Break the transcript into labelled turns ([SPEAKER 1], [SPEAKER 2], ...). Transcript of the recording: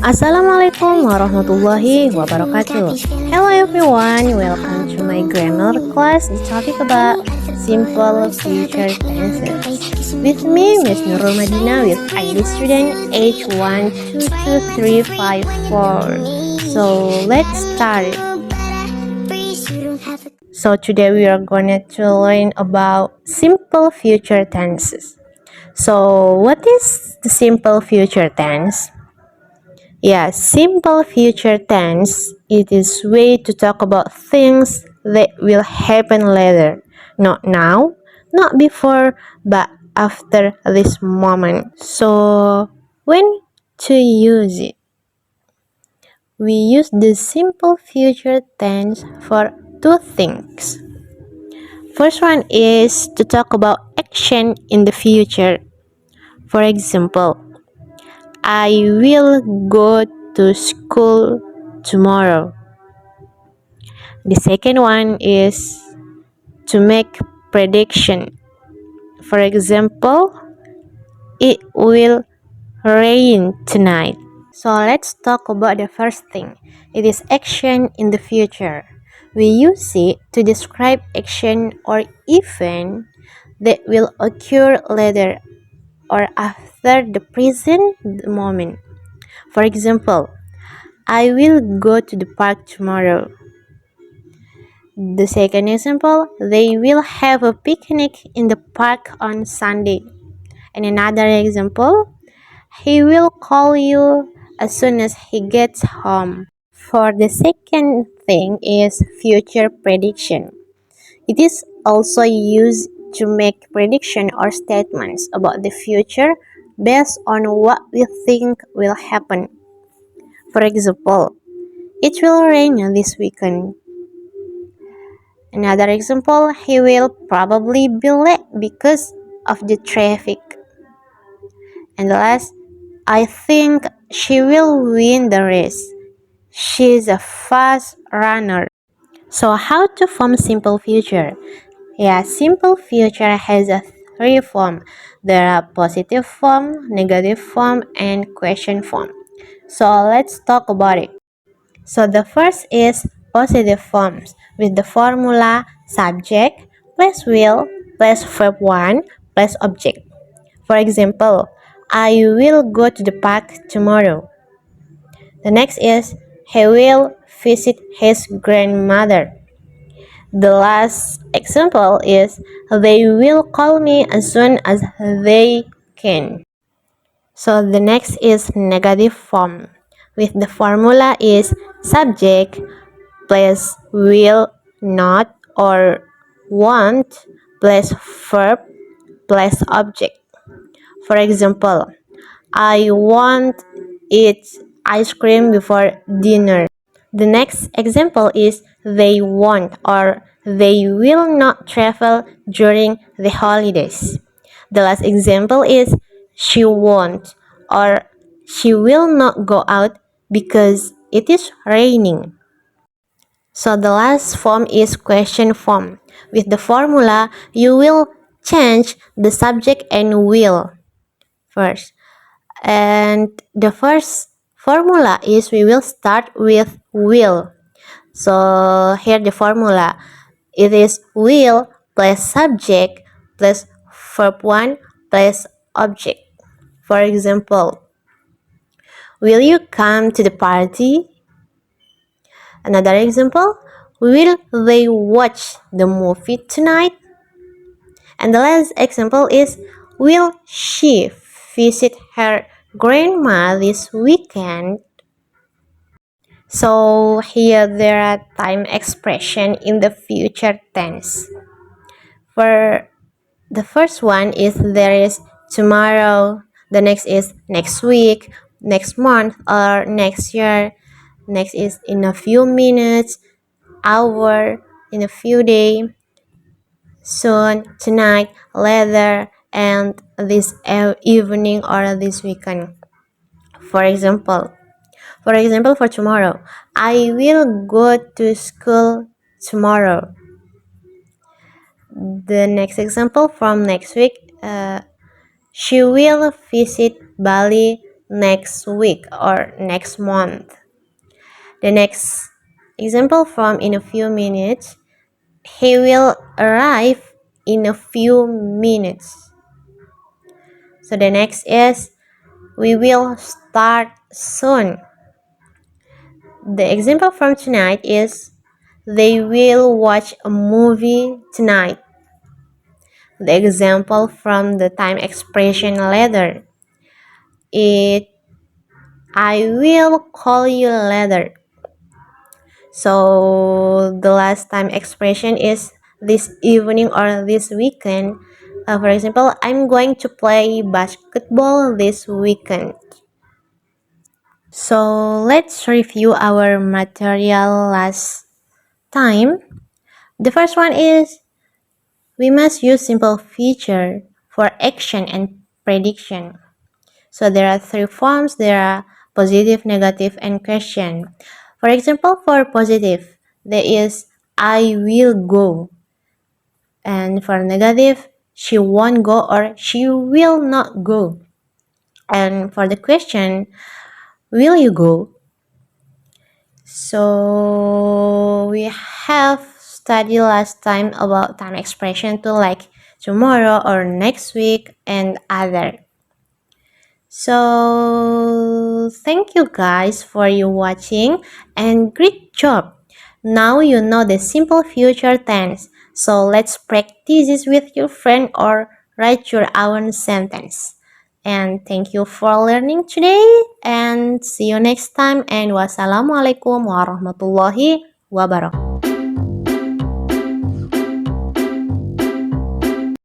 [SPEAKER 1] Assalamualaikum warahmatullahi wabarakatuh. Hello everyone, welcome to my grammar class. The topic about simple future tenses. With me, Miss Nurul Madina with ID student H122354. So let's start. So today we are going to learn about simple future tenses. So what is the simple future tense? Yeah, simple future tense. It is way to talk about things that will happen later. Not now, not before, but after this moment. So, when to use it? We use the simple future tense for two things. First one is to talk about action in the future. For example, I will go to school tomorrow. The second one is to make prediction. For example, it will rain tonight. So let's talk about the first thing. It is action in the future. We use it to describe action or event that will occur later or after the present moment. For example, I will go to the park tomorrow. The second example, they will have a picnic in the park on Sunday. And another example, he will call you as soon as he gets home. For the second thing is future prediction. It is also used to make prediction or statements about the future based on what we think will happen. For example, it will rain this weekend. Another example, he will probably be late because of the traffic. And the last, I think she will win the race. She's a fast runner. So how to form simple future? Yeah, simple future has a three form. There are positive form, negative form, and question form. So let's talk about it. So the first is positive forms with the formula subject plus will plus verb 1 plus object. For example, I will go to the park tomorrow. The next is he will visit his grandmother. The last example is they will call me as soon as they can. So the next is negative form with the formula is subject plus will not or want plus verb plus object. For example, I want eat ice cream before dinner. The next example is they won't or they will not travel during the holidays. The last example is she won't or she will not go out because it is raining. So the last form is question form. With the formula, you will change the subject and will first. And the first formula is we will start with will. So here the formula. It is will plus subject plus verb 1 plus object. For example, will you come to the party? Another example, will they watch the movie tonight? And the last example is, will she visit her grandma this weekend? So here there are time expression in the future tense. For the first one is there is tomorrow, the next is next week, next month or next year, next is in a few minutes, hour, in a few days, soon, tonight, later, and this evening or this weekend. For example, for tomorrow, I will go to school tomorrow. The next example from next week, she will visit Bali next week or next month. The next example from in a few minutes. He will arrive in a few minutes. So the next is we will start soon. The example from tonight is they will watch a movie tonight. The example from the time expression later. I will call you later. So the last time expression is this evening or this weekend. For example, I'm going to play basketball this weekend. So let's review our material last time. The first one is we must use simple feature for action and prediction. So there are three forms. There are positive, negative, and question. For example, for positive, there is I will go. And for negative, she won't go or she will not go. And for the question, will you go? So we have studied last time about time expression to like tomorrow or next week and other. So thank you guys for you watching and great job. Now you know the simple future tense. So let's practice this with your friend or write your own sentence. And thank you for learning today and see you next time and wassalamualaikum warahmatullahi wabarakatuh.